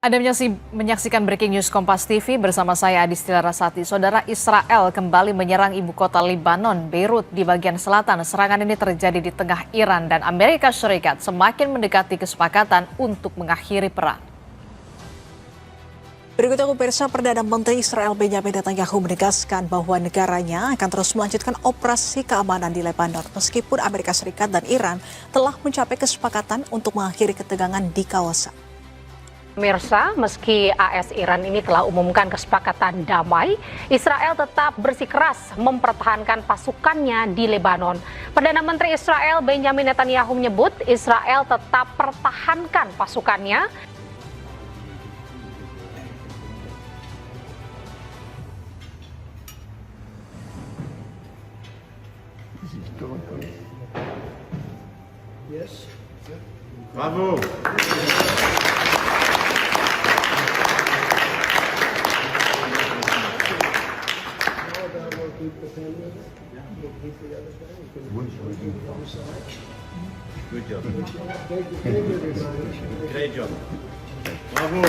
Anda menyaksikan Breaking News Kompas TV bersama saya Adisti Larasati. Saudara, Israel kembali menyerang ibu kota Lebanon, Beirut di bagian selatan. Serangan ini terjadi di tengah Iran dan Amerika Serikat semakin mendekati kesepakatan untuk mengakhiri perang. Berikutnya pemirsa, Perdana Menteri Israel Benjamin Netanyahu menegaskan bahwa negaranya akan terus melanjutkan operasi keamanan di Lebanon meskipun Amerika Serikat dan Iran telah mencapai kesepakatan untuk mengakhiri ketegangan di kawasan. Pemirsa, meski AS Iran ini telah umumkan kesepakatan damai, Israel tetap bersikeras mempertahankan pasukannya di Lebanon. Perdana Menteri Israel Benjamin Netanyahu menyebut Israel tetap pertahankan pasukannya. Bravo. Good job. Great job. Bravo.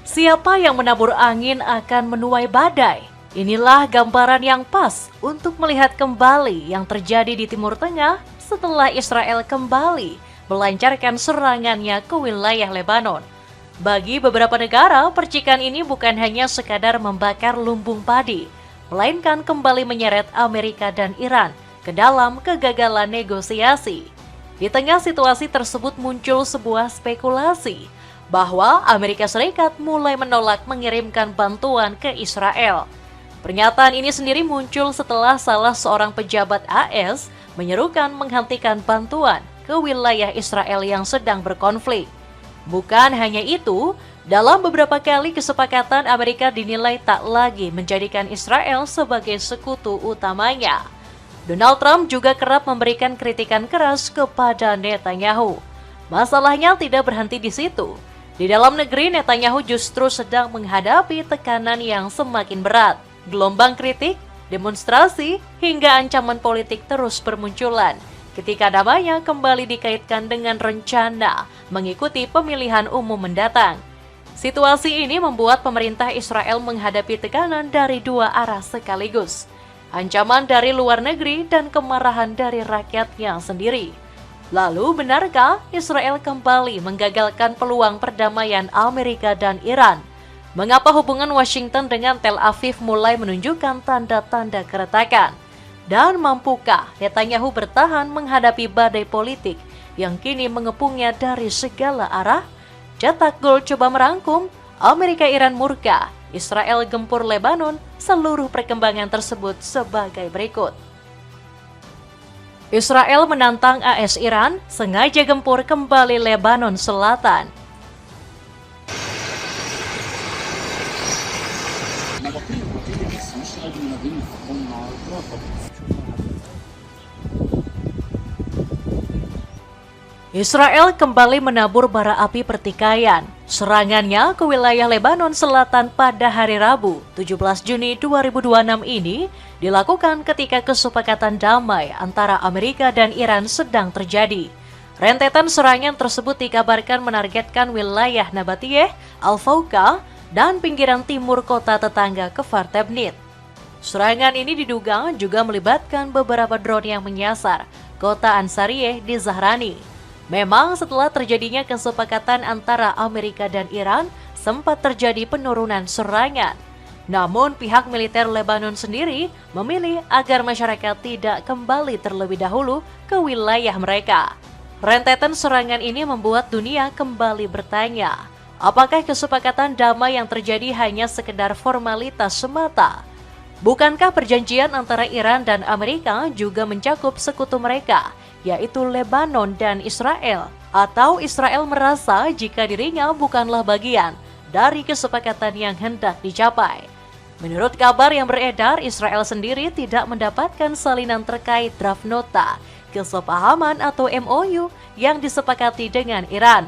Siapa yang menabur angin akan menuai badai. Inilah gambaran yang pas untuk melihat kembali yang terjadi di Timur Tengah setelah Israel kembali melancarkan serangannya ke wilayah Lebanon. Bagi beberapa negara, percikan ini bukan hanya sekadar membakar lumbung padi, melainkan kembali menyeret Amerika dan Iran ke dalam kegagalan negosiasi. Di tengah situasi tersebut muncul sebuah spekulasi bahwa Amerika Serikat mulai menolak mengirimkan bantuan ke Israel. Pernyataan ini sendiri muncul setelah salah seorang pejabat AS menyerukan menghentikan bantuan ke wilayah Israel yang sedang berkonflik. Bukan hanya itu, dalam beberapa kali kesepakatan Amerika dinilai tak lagi menjadikan Israel sebagai sekutu utamanya. Donald Trump juga kerap memberikan kritikan keras kepada Netanyahu. Masalahnya tidak berhenti di situ. Di dalam negeri, Netanyahu justru sedang menghadapi tekanan yang semakin berat. Gelombang kritik, demonstrasi, hingga ancaman politik terus bermunculan ketika namanya kembali dikaitkan dengan rencana mengikuti pemilihan umum mendatang. Situasi ini membuat pemerintah Israel menghadapi tekanan dari dua arah sekaligus. Ancaman dari luar negeri dan kemarahan dari rakyatnya sendiri. Lalu, benarkah Israel kembali menggagalkan peluang perdamaian Amerika dan Iran? Mengapa hubungan Washington dengan Tel Aviv mulai menunjukkan tanda-tanda keretakan? Dan mampukah Netanyahu bertahan menghadapi badai politik yang kini mengepungnya dari segala arah? Cetak Gol coba merangkum, Amerika-Iran murka, Israel gempur Lebanon, seluruh perkembangan tersebut sebagai berikut. Israel menantang AS Iran sengaja gempur kembali Lebanon Selatan. Israel kembali menabur bara api pertikaian. Serangannya ke wilayah Lebanon Selatan pada hari Rabu, 17 Juni 2026 ini dilakukan ketika kesepakatan damai antara Amerika dan Iran sedang terjadi. Rentetan serangan tersebut dikabarkan menargetkan wilayah Nabatiyeh, Al-Fauqa, dan pinggiran timur kota tetangga Kfar Tebnit. Serangan ini diduga juga melibatkan beberapa drone yang menyasar kota Ansariyeh di Zahrani. Memang setelah terjadinya kesepakatan antara Amerika dan Iran, sempat terjadi penurunan serangan. Namun pihak militer Lebanon sendiri memilih agar masyarakat tidak kembali terlebih dahulu ke wilayah mereka. Rentetan serangan ini membuat dunia kembali bertanya, apakah kesepakatan damai yang terjadi hanya sekedar formalitas semata? Bukankah perjanjian antara Iran dan Amerika juga mencakup sekutu mereka, yaitu Lebanon dan Israel? Atau Israel merasa jika dirinya bukanlah bagian dari kesepakatan yang hendak dicapai? Menurut kabar yang beredar, Israel sendiri tidak mendapatkan salinan terkait draft nota kesepahaman atau MOU yang disepakati dengan Iran.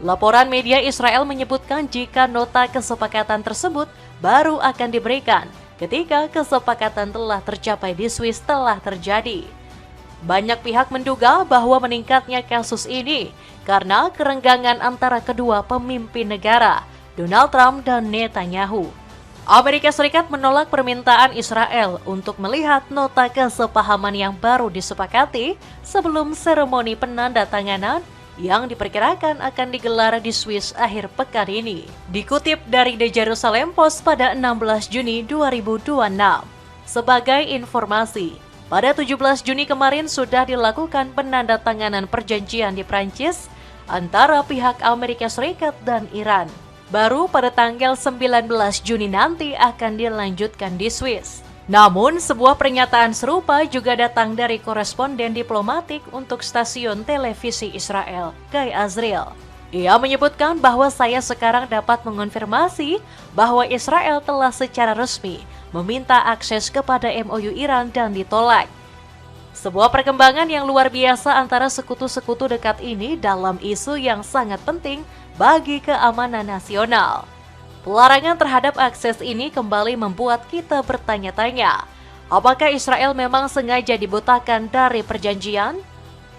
Laporan media Israel menyebutkan jika nota kesepakatan tersebut baru akan diberikan ketika kesepakatan telah tercapai di Swiss telah terjadi. Banyak pihak menduga bahwa meningkatnya kasus ini karena kerenggangan antara kedua pemimpin negara, Donald Trump dan Netanyahu. Amerika Serikat menolak permintaan Israel untuk melihat nota kesepahaman yang baru disepakati sebelum seremoni penandatanganan yang diperkirakan akan digelar di Swiss akhir pekan ini. Dikutip dari The Jerusalem Post pada 16 Juni 2026. Sebagai informasi, pada 17 Juni kemarin sudah dilakukan penandatanganan perjanjian di Prancis antara pihak Amerika Serikat dan Iran. Baru pada tanggal 19 Juni nanti akan dilanjutkan di Swiss. Namun, sebuah pernyataan serupa juga datang dari koresponden diplomatik untuk stasiun televisi Israel, Guy Azriel. Ia menyebutkan bahwa saya sekarang dapat mengonfirmasi bahwa Israel telah secara resmi meminta akses kepada MOU Iran dan ditolak. Sebuah perkembangan yang luar biasa antara sekutu-sekutu dekat ini dalam isu yang sangat penting bagi keamanan nasional. Pelarangan terhadap akses ini kembali membuat kita bertanya-tanya, apakah Israel memang sengaja dibutakan dari perjanjian?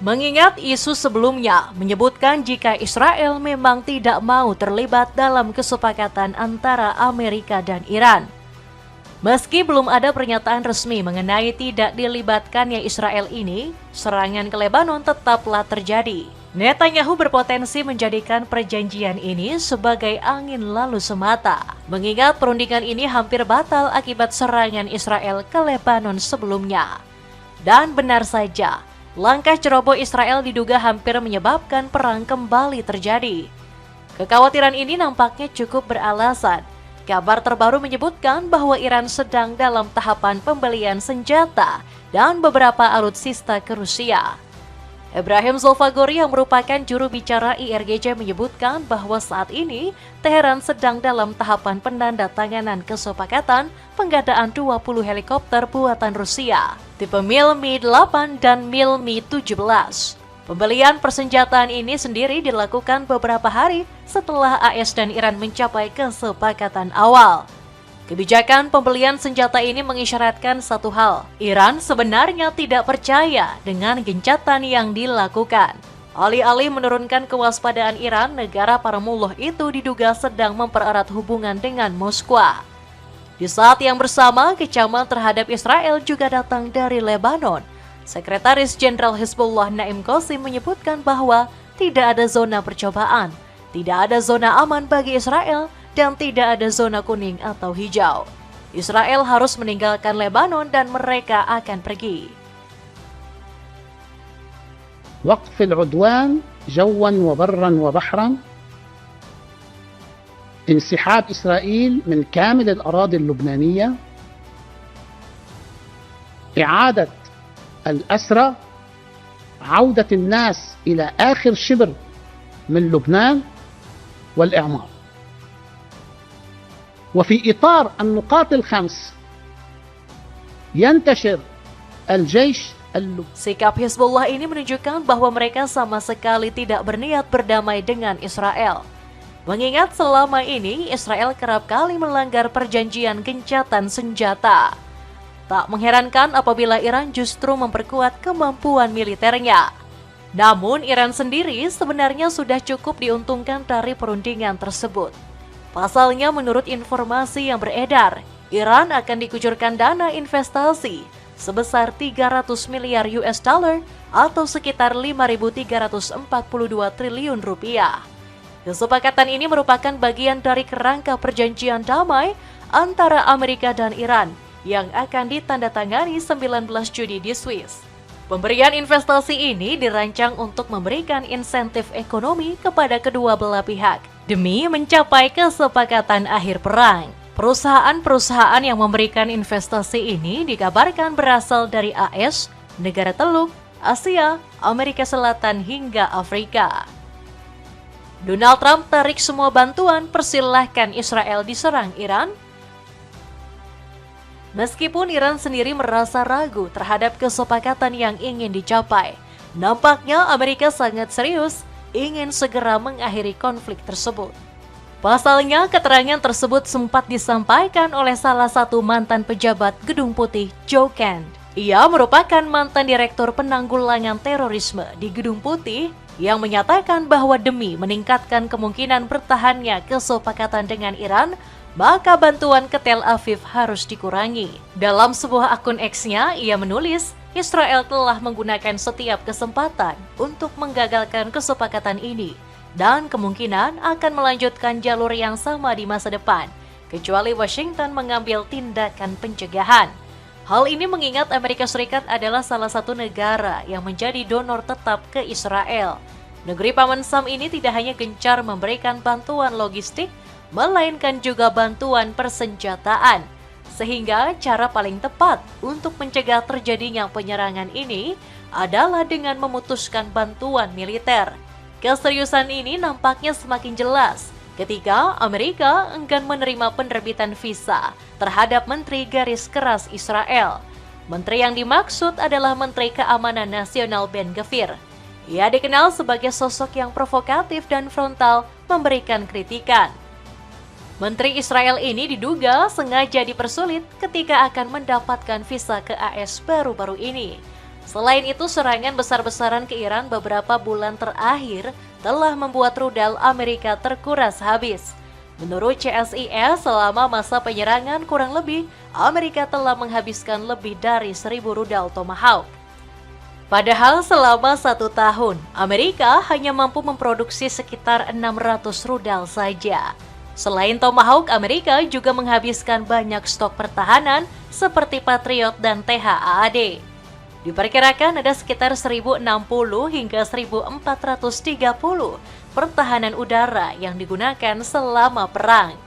Mengingat isu sebelumnya menyebutkan jika Israel memang tidak mau terlibat dalam kesepakatan antara Amerika dan Iran. Meski belum ada pernyataan resmi mengenai tidak dilibatkannya Israel ini, serangan ke Lebanon tetaplah terjadi. Netanyahu berpotensi menjadikan perjanjian ini sebagai angin lalu semata, mengingat perundingan ini hampir batal akibat serangan Israel ke Lebanon sebelumnya. Dan benar saja, langkah ceroboh Israel diduga hampir menyebabkan perang kembali terjadi. Kekhawatiran ini nampaknya cukup beralasan. Kabar terbaru menyebutkan bahwa Iran sedang dalam tahapan pembelian senjata dan beberapa alutsista ke Rusia. Ibrahim Zolfagori yang merupakan juru bicara IRGC menyebutkan bahwa saat ini Teheran sedang dalam tahapan penandatanganan kesepakatan pengadaan 20 helikopter buatan Rusia, tipe Mil Mi-8 dan Mil Mi-17. Pembelian persenjataan ini sendiri dilakukan beberapa hari setelah AS dan Iran mencapai kesepakatan awal. Kebijakan pembelian senjata ini mengisyaratkan satu hal, Iran sebenarnya tidak percaya dengan gencatan yang dilakukan. Alih-alih menurunkan kewaspadaan Iran, negara Paramullah itu diduga sedang mempererat hubungan dengan Moskwa. Di saat yang bersama, kecaman terhadap Israel juga datang dari Lebanon. Sekretaris Jenderal Hizbullah Naim Qasim menyebutkan bahwa tidak ada zona percobaan, tidak ada zona aman bagi Israel, dan tidak ada zona kuning atau hijau. Israel harus meninggalkan Lebanon dan mereka akan pergi. وقف العدوان جوا وبرا وبحرا، انسحاب إسرائيل من كامل الأراضي اللبنانية، إعادة الأسرى، عودة الناس إلى آخر شبر من لبنان، والإعمار. وفي إطار النقاط الخمس ينتشر الجيش اللبناني. Sikap Hizbullah ini menunjukkan bahwa mereka sama sekali tidak berniat berdamai dengan Israel. Mengingat selama ini Israel kerap kali melanggar perjanjian gencatan senjata. Tak mengherankan apabila Iran justru memperkuat kemampuan militernya. Namun Iran sendiri sebenarnya sudah cukup diuntungkan dari perundingan tersebut. Pasalnya menurut informasi yang beredar, Iran akan dikucurkan dana investasi sebesar 300 miliar US dollar atau sekitar 5.342 triliun rupiah. Kesepakatan ini merupakan bagian dari kerangka perjanjian damai antara Amerika dan Iran yang akan ditandatangani 19 Juni di Swiss. Pemberian investasi ini dirancang untuk memberikan insentif ekonomi kepada kedua belah pihak demi mencapai kesepakatan akhir perang. Perusahaan-perusahaan yang memberikan investasi ini dikabarkan berasal dari AS, negara Teluk, Asia, Amerika Selatan hingga Afrika. Donald Trump tarik semua bantuan, persilahkan Israel diserang Iran. Meskipun Iran sendiri merasa ragu terhadap kesepakatan yang ingin dicapai, nampaknya Amerika sangat serius ingin segera mengakhiri konflik tersebut. Pasalnya, keterangan tersebut sempat disampaikan oleh salah satu mantan pejabat Gedung Putih, Joe Kent. Ia merupakan mantan Direktur Penanggulangan Terorisme di Gedung Putih yang menyatakan bahwa demi meningkatkan kemungkinan bertahannya kesepakatan dengan Iran, maka bantuan ke Tel Aviv harus dikurangi. Dalam sebuah akun X-nya, ia menulis, Israel telah menggunakan setiap kesempatan untuk menggagalkan kesepakatan ini dan kemungkinan akan melanjutkan jalur yang sama di masa depan, kecuali Washington mengambil tindakan pencegahan. Hal ini mengingat Amerika Serikat adalah salah satu negara yang menjadi donor tetap ke Israel. Negeri Paman Sam ini tidak hanya gencar memberikan bantuan logistik, melainkan juga bantuan persenjataan. Sehingga cara paling tepat untuk mencegah terjadinya penyerangan ini adalah dengan memutuskan bantuan militer. Keseriusan ini nampaknya semakin jelas ketika Amerika enggan menerima penerbitan visa terhadap Menteri Garis Keras Israel. Menteri yang dimaksud adalah Menteri Keamanan Nasional Ben Gvir. Ia dikenal sebagai sosok yang provokatif dan frontal memberikan kritikan. Menteri Israel ini diduga sengaja dipersulit ketika akan mendapatkan visa ke AS baru-baru ini. Selain itu, serangan besar-besaran ke Iran beberapa bulan terakhir telah membuat rudal Amerika terkuras habis. Menurut CSIS, selama masa penyerangan kurang lebih, Amerika telah menghabiskan lebih dari 1.000 rudal Tomahawk. Padahal selama 1 tahun, Amerika hanya mampu memproduksi sekitar 600 rudal saja. Selain Tomahawk, Amerika juga menghabiskan banyak stok pertahanan seperti Patriot dan THAAD. Diperkirakan ada sekitar 1.060 hingga 1.430 pertahanan udara yang digunakan selama perang.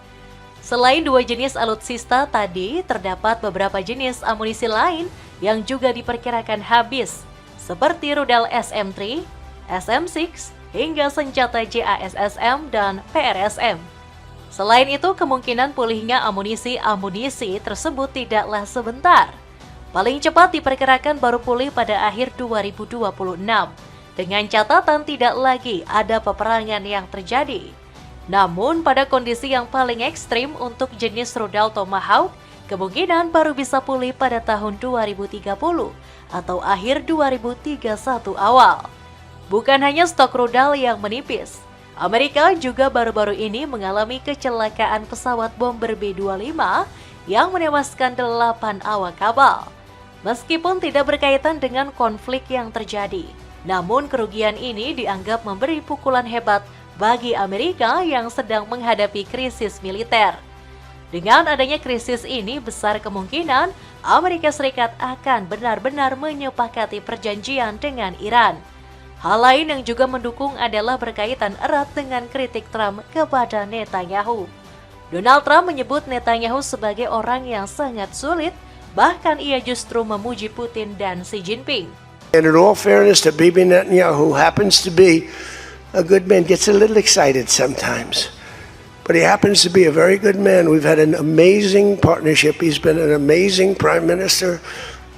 Selain 2 jenis alutsista tadi, terdapat beberapa jenis amunisi lain yang juga diperkirakan habis, seperti rudal SM-3, SM-6, hingga senjata JASSM dan PRSM. Selain itu, kemungkinan pulihnya amunisi tersebut tidaklah sebentar. Paling cepat diperkirakan baru pulih pada akhir 2026, dengan catatan tidak lagi ada peperangan yang terjadi. Namun pada kondisi yang paling ekstrim untuk jenis rudal Tomahawk, kemungkinan baru bisa pulih pada tahun 2030 atau akhir 2031 awal. Bukan hanya stok rudal yang menipis, Amerika juga baru-baru ini mengalami kecelakaan pesawat bomber B-25 yang menewaskan 8 awak kapal. Meskipun tidak berkaitan dengan konflik yang terjadi, namun kerugian ini dianggap memberi pukulan hebat bagi Amerika yang sedang menghadapi krisis militer. Dengan adanya krisis ini, besar kemungkinan Amerika Serikat akan benar-benar menyepakati perjanjian dengan Iran. Hal lain yang juga mendukung adalah berkaitan erat dengan kritik Trump kepada Netanyahu. Donald Trump menyebut Netanyahu sebagai orang yang sangat sulit, bahkan ia justru memuji Putin dan Xi Jinping. And in all fairness to Bibi Netanyahu, who happens to be a good man, gets a little excited sometimes. But he happens to be a very good man. We've had an amazing partnership. He's been an amazing prime minister.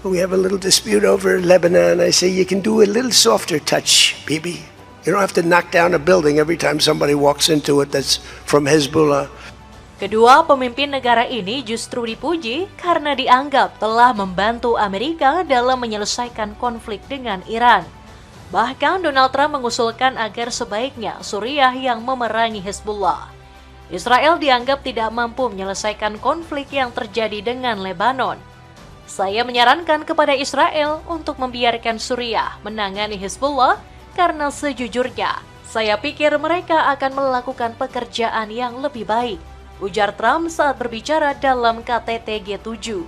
We have a little dispute over Lebanon. I say, you can do a little softer touch, Bibi. You don't have to knock down a building every time somebody walks into it that's from Hezbollah. Kedua pemimpin negara ini justru dipuji karena dianggap telah membantu Amerika dalam menyelesaikan konflik dengan Iran. Bahkan Donald Trump mengusulkan agar sebaiknya Suriah yang memerangi Hezbollah. Israel dianggap tidak mampu menyelesaikan konflik yang terjadi dengan Lebanon. Saya menyarankan kepada Israel untuk membiarkan Suriah menangani Hezbollah karena sejujurnya, saya pikir mereka akan melakukan pekerjaan yang lebih baik, ujar Trump saat berbicara dalam KTT G7.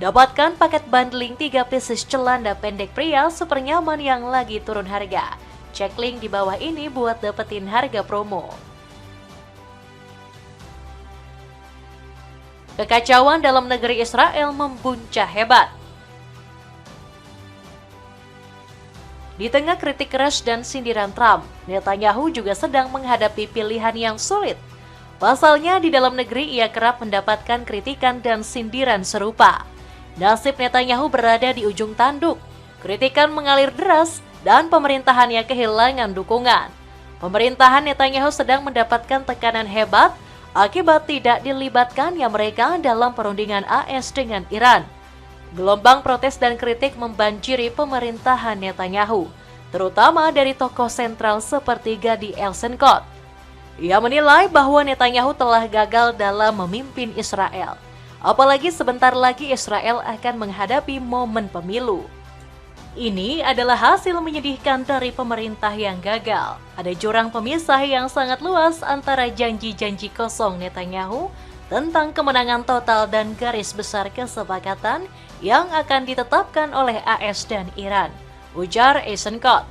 Dapatkan paket bundling 3 pieces celana pendek pria super nyaman yang lagi turun harga. Cek link di bawah ini buat dapetin harga promo. Kekacauan dalam negeri Israel membuncah hebat. Di tengah kritik keras dan sindiran Trump, Netanyahu juga sedang menghadapi pilihan yang sulit. Pasalnya di dalam negeri ia kerap mendapatkan kritikan dan sindiran serupa. Nasib Netanyahu berada di ujung tanduk. Kritikan mengalir deras dan pemerintahannya kehilangan dukungan. Pemerintahan Netanyahu sedang mendapatkan tekanan hebat akibat tidak dilibatkannya mereka dalam perundingan AS dengan Iran. Gelombang protes dan kritik membanjiri pemerintahan Netanyahu, terutama dari tokoh sentral seperti Gadi Eisenkot. Ia menilai bahwa Netanyahu telah gagal dalam memimpin Israel. Apalagi sebentar lagi Israel akan menghadapi momen pemilu. Ini adalah hasil menyedihkan dari pemerintah yang gagal. Ada jurang pemisah yang sangat luas antara janji-janji kosong Netanyahu tentang kemenangan total dan garis besar kesepakatan yang akan ditetapkan oleh AS dan Iran, ujar Eisenkot.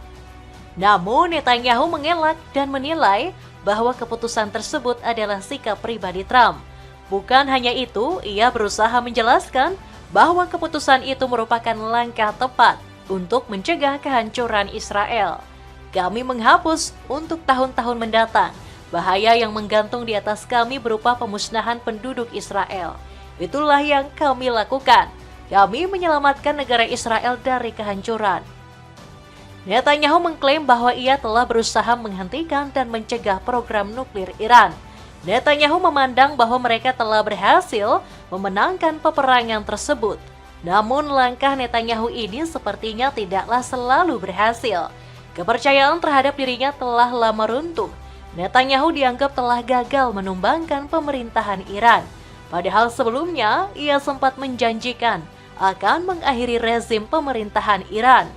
Namun Netanyahu mengelak dan menilai bahwa keputusan tersebut adalah sikap pribadi Trump. Bukan hanya itu, ia berusaha menjelaskan bahwa keputusan itu merupakan langkah tepat untuk mencegah kehancuran Israel. Kami menghapus untuk tahun-tahun mendatang bahaya yang menggantung di atas kami berupa pemusnahan penduduk Israel. Itulah yang kami lakukan. Kami menyelamatkan negara Israel dari kehancuran. Netanyahu mengklaim bahwa ia telah berusaha menghentikan dan mencegah program nuklir Iran. Netanyahu memandang bahwa mereka telah berhasil memenangkan peperangan tersebut. Namun langkah Netanyahu ini sepertinya tidaklah selalu berhasil. Kepercayaan terhadap dirinya telah lama runtuh. Netanyahu dianggap telah gagal menumbangkan pemerintahan Iran. Padahal sebelumnya ia sempat menjanjikan akan mengakhiri rezim pemerintahan Iran.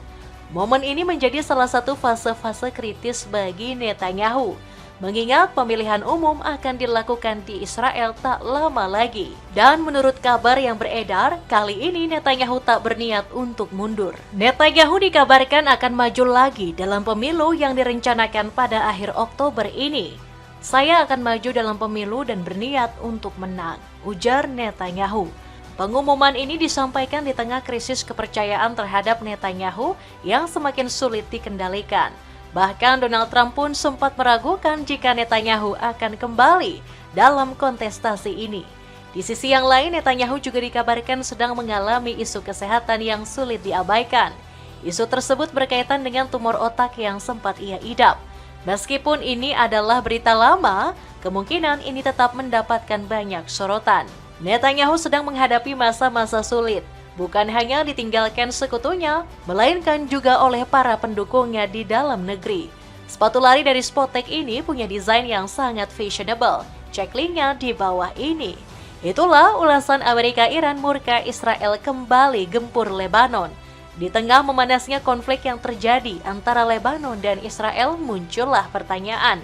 Momen ini menjadi salah satu fase-fase kritis bagi Netanyahu, mengingat pemilihan umum akan dilakukan di Israel tak lama lagi. Dan menurut kabar yang beredar, kali ini Netanyahu tak berniat untuk mundur. Netanyahu dikabarkan akan maju lagi dalam pemilu yang direncanakan pada akhir Oktober ini. Saya akan maju dalam pemilu dan berniat untuk menang, ujar Netanyahu. Pengumuman ini disampaikan di tengah krisis kepercayaan terhadap Netanyahu yang semakin sulit dikendalikan. Bahkan Donald Trump pun sempat meragukan jika Netanyahu akan kembali dalam kontestasi ini. Di sisi yang lain, Netanyahu juga dikabarkan sedang mengalami isu kesehatan yang sulit diabaikan. Isu tersebut berkaitan dengan tumor otak yang sempat ia idap. Meskipun ini adalah berita lama, kemungkinan ini tetap mendapatkan banyak sorotan. Netanyahu sedang menghadapi masa-masa sulit. Bukan hanya ditinggalkan sekutunya, melainkan juga oleh para pendukungnya di dalam negeri. Sepatu lari dari Spotek ini punya desain yang sangat fashionable. Cek linknya di bawah ini. Itulah ulasan Amerika-Iran murka Israel kembali gempur Lebanon. Di tengah memanasnya konflik yang terjadi antara Lebanon dan Israel, muncullah pertanyaan.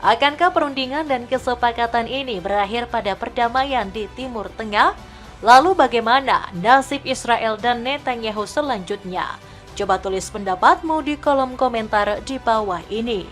Akankah perundingan dan kesepakatan ini berakhir pada perdamaian di Timur Tengah? Lalu bagaimana nasib Israel dan Netanyahu selanjutnya? Coba tulis pendapatmu di kolom komentar di bawah ini.